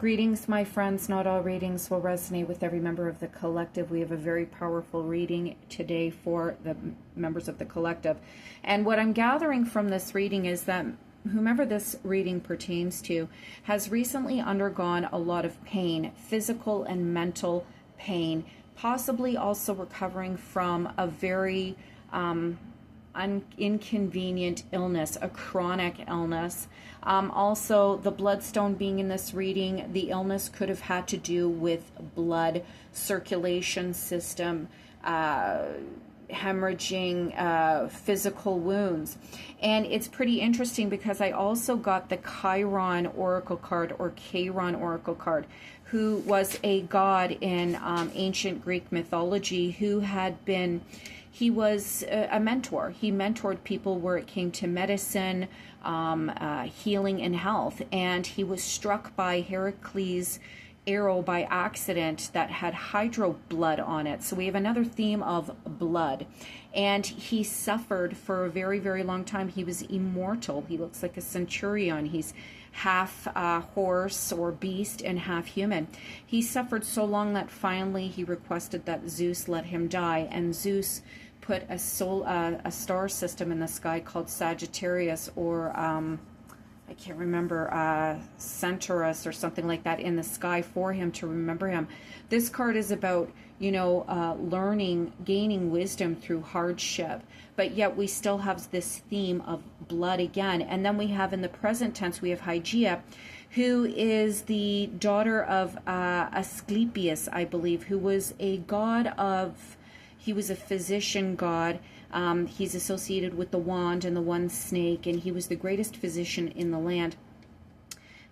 Greetings, my friends. Not all readings will resonate with every member of the collective. We have a very powerful reading today for the members of the collective. And what I'm gathering from this reading is that whomever this reading pertains to has recently undergone a lot of pain, physical and mental pain, possibly also recovering from a very inconvenient illness, a chronic illness. Also, the bloodstone being in this reading, the illness could have had to do with blood circulation system, hemorrhaging, physical wounds. And it's pretty interesting because I also got the Chiron Oracle card, or Chiron Oracle card, who was a god in ancient Greek mythology who had been, he was a mentor. He mentored people where it came to medicine, healing, and health. And he was struck by Heracles' arrow by accident that had hydro blood on it. So we have another theme of blood. And he suffered for a very, very long time. He was immortal. He looks like a centurion. He's half horse or beast and half human. He suffered so long that finally he requested that Zeus let him die. And Zeus put a star system in the sky called Sagittarius, or I can't remember, Centaurus or something like that, in the sky for him to remember him. This card is about, learning, gaining wisdom through hardship, but yet we still have this theme of blood again. And then we have, in the present tense, we have Hygeia, who is the daughter of Asclepius, I believe, who was a god of, he was a physician god. He's associated with the wand and the one snake, and he was the greatest physician in the land.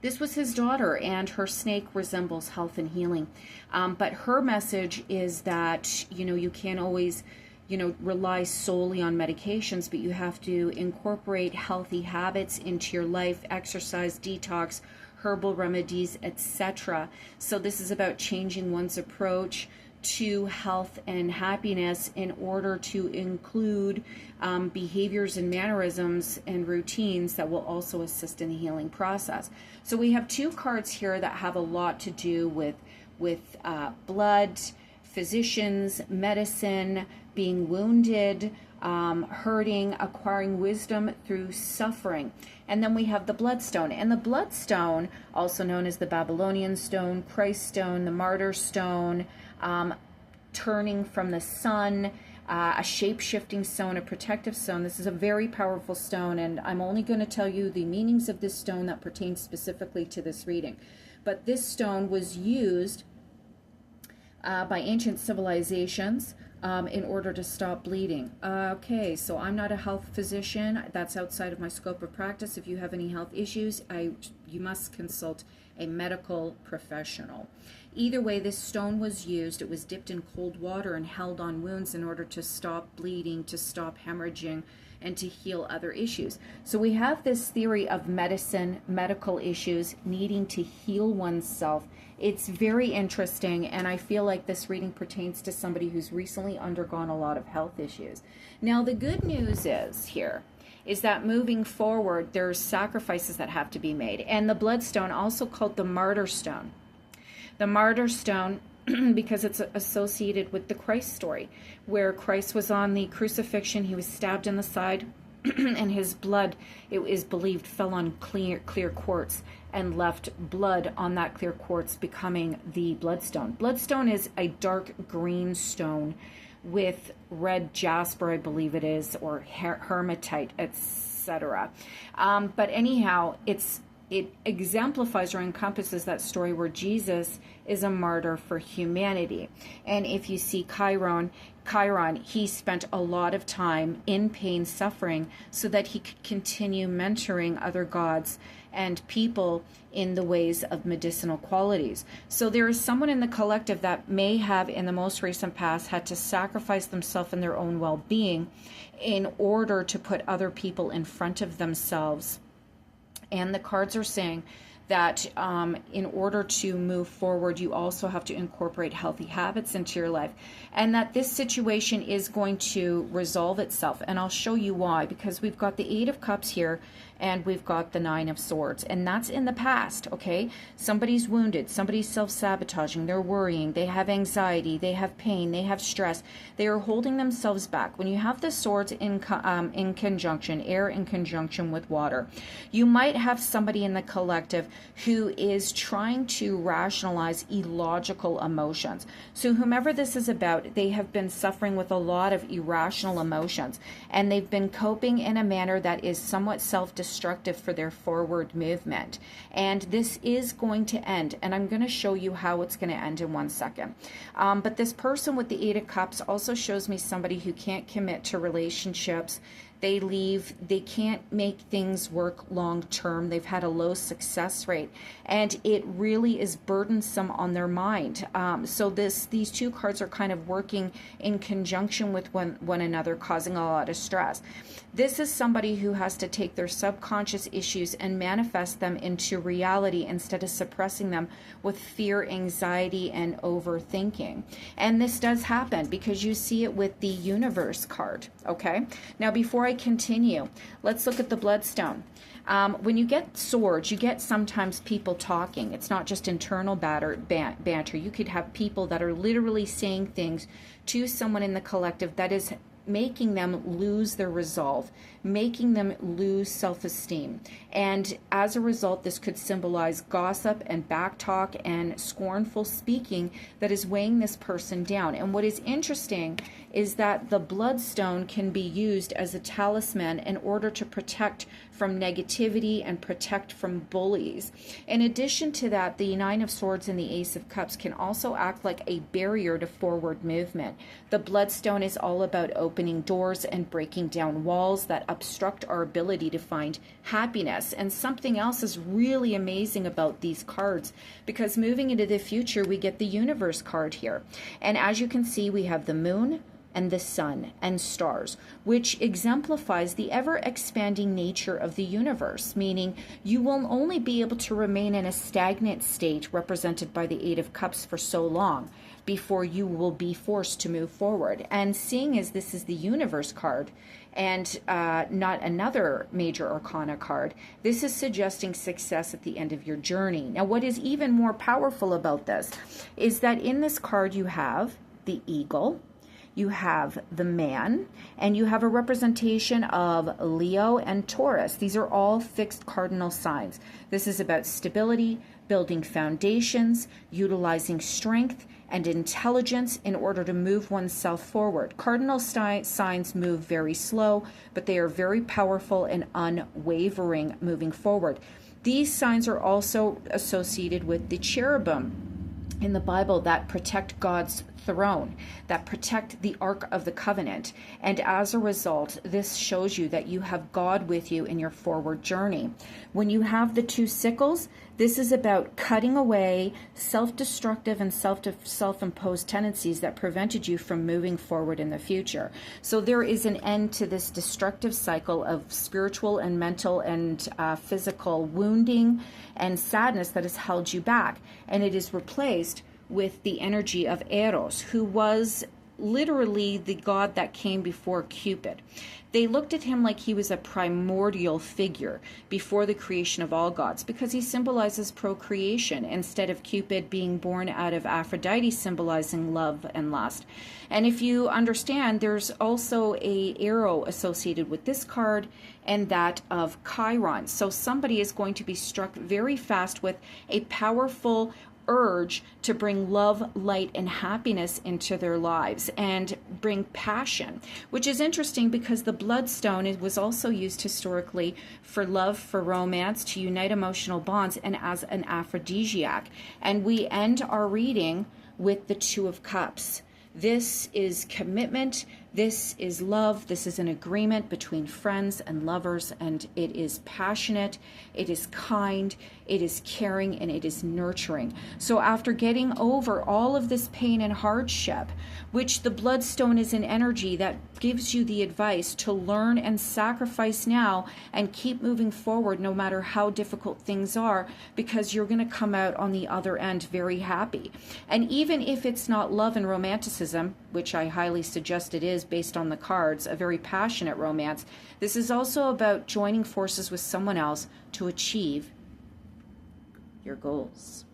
This was his daughter, and her snake resembles health and healing. But her message is that, you can't always, rely solely on medications, but you have to incorporate healthy habits into your life, exercise, detox, herbal remedies, etc. So this is about changing one's approach to health and happiness in order to include behaviors and mannerisms and routines that will also assist in the healing process. So we have two cards here that have a lot to do with blood, physicians, medicine, being wounded, hurting, acquiring wisdom through suffering. And then we have the bloodstone. And the bloodstone, also known as the Babylonian stone, Christ stone, the martyr stone, turning from the sun, a shape-shifting stone, a protective stone. This is a very powerful stone, and I'm only going to tell you the meanings of this stone that pertains specifically to this reading. But this stone was used by ancient civilizations in order to stop bleeding. Okay, so I'm not a health physician. That's outside of my scope of practice. If you have any health issues, you must consult a medical professional. Either way, this stone was used. It was dipped in cold water and held on wounds in order to stop bleeding, to stop hemorrhaging, and to heal other issues. So we have this theory of medicine, medical issues, needing to heal oneself. It's very interesting, and I feel like this reading pertains to somebody who's recently undergone a lot of health issues. Now, the good news is that moving forward, there's sacrifices that have to be made. And the bloodstone, also called the martyr stone. The martyr stone, because it's associated with the Christ story, where Christ was on the crucifixion, he was stabbed in the side, and his blood, it is believed, fell on clear quartz and left blood on that clear quartz, becoming the bloodstone. Bloodstone is a dark green stone with red jasper, I believe it is, or hematite, etc. But anyhow, it exemplifies or encompasses that story where Jesus is a martyr for humanity. And if you see Chiron, he spent a lot of time in pain, suffering, so that he could continue mentoring other gods and people in the ways of medicinal qualities. So there is someone in the collective that may have, in the most recent past, had to sacrifice themselves and their own well-being in order to put other people in front of themselves. And the cards are saying that in order to move forward, you also have to incorporate healthy habits into your life, and that this situation is going to resolve itself. And I'll show you why, because we've got the Eight of Cups here, and we've got the Nine of Swords, and that's in the past, okay? Somebody's wounded, somebody's self-sabotaging, they're worrying, they have anxiety, they have pain, they have stress, they are holding themselves back. When you have the swords in conjunction, air in conjunction with water, you might have somebody in the collective who is trying to rationalize illogical emotions. So whomever this is about, they have been suffering with a lot of irrational emotions, and they've been coping in a manner that is somewhat self-destructive for their forward movement. And this is going to end, and I'm going to show you how it's going to end in 1 second. But this person with the Eight of Cups also shows me somebody who can't commit to relationships. They leave, they can't make things work long term. They've had a low success rate, and it really is burdensome on their mind. So these two cards are kind of working in conjunction with one another, causing a lot of stress. This is somebody who has to take their subconscious issues and manifest them into reality instead of suppressing them with fear, anxiety, and overthinking. And this does happen because you see it with the Universe card, okay? Now, before I continue, let's look at the Bloodstone. When you get swords, you get sometimes people talking. It's not just internal banter. You could have people that are literally saying things to someone in the collective that is making them lose their resolve, making them lose self-esteem. And as a result, this could symbolize gossip and backtalk and scornful speaking that is weighing this person down. And what is interesting is that the Bloodstone can be used as a talisman in order to protect from negativity and protect from bullies. In addition to that, the Nine of Swords and the Ace of Cups can also act like a barrier to forward movement. The Bloodstone is all about opening doors and breaking down walls that obstruct our ability to find happiness. And something else is really amazing about these cards, because moving into the future, we get the Universe card here. And as you can see, we have the Moon and the Sun and stars, which exemplifies the ever-expanding nature of the universe, meaning you will only be able to remain in a stagnant state represented by the Eight of Cups for so long before you will be forced to move forward. And seeing as this is the Universe card and not another major arcana card, this is suggesting success at the end of your journey. Now, what is even more powerful about this is that in this card you have the Eagle, you have the Man, and you have a representation of Leo and Taurus. These are all fixed cardinal signs. This is about stability, building foundations, utilizing strength and intelligence in order to move oneself forward. Cardinal signs move very slow, but they are very powerful and unwavering moving forward. These signs are also associated with the cherubim in the Bible that protect God's throne, that protect the Ark of the Covenant. And as a result, this shows you that you have God with you in your forward journey. When you have the two sickles, this is about cutting away self-destructive and self-imposed tendencies that prevented you from moving forward in the future. So there is an end to this destructive cycle of spiritual and mental and physical wounding and sadness that has held you back. And it is replaced with the energy of Eros, who was literally the god that came before Cupid. They looked at him like he was a primordial figure before the creation of all gods, because he symbolizes procreation instead of Cupid being born out of Aphrodite, symbolizing love and lust. And if you understand, there's also a arrow associated with this card and that of Chiron. So somebody is going to be struck very fast with a powerful urge to bring love, light, and happiness into their lives and bring passion, which is interesting because the Bloodstone was also used historically for love, for romance, to unite emotional bonds, and as an aphrodisiac. And we end our reading with the Two of Cups. This is commitment, this is love, this is an agreement between friends and lovers, and it is passionate, it is kind, it is caring, and it is nurturing. So after getting over all of this pain and hardship, which the Bloodstone is an energy that gives you the advice to learn and sacrifice now and keep moving forward no matter how difficult things are, because you're going to come out on the other end very happy. And even if it's not love and romanticism, which I highly suggest it is is based on the cards, a very passionate romance. This is also about joining forces with someone else to achieve your goals.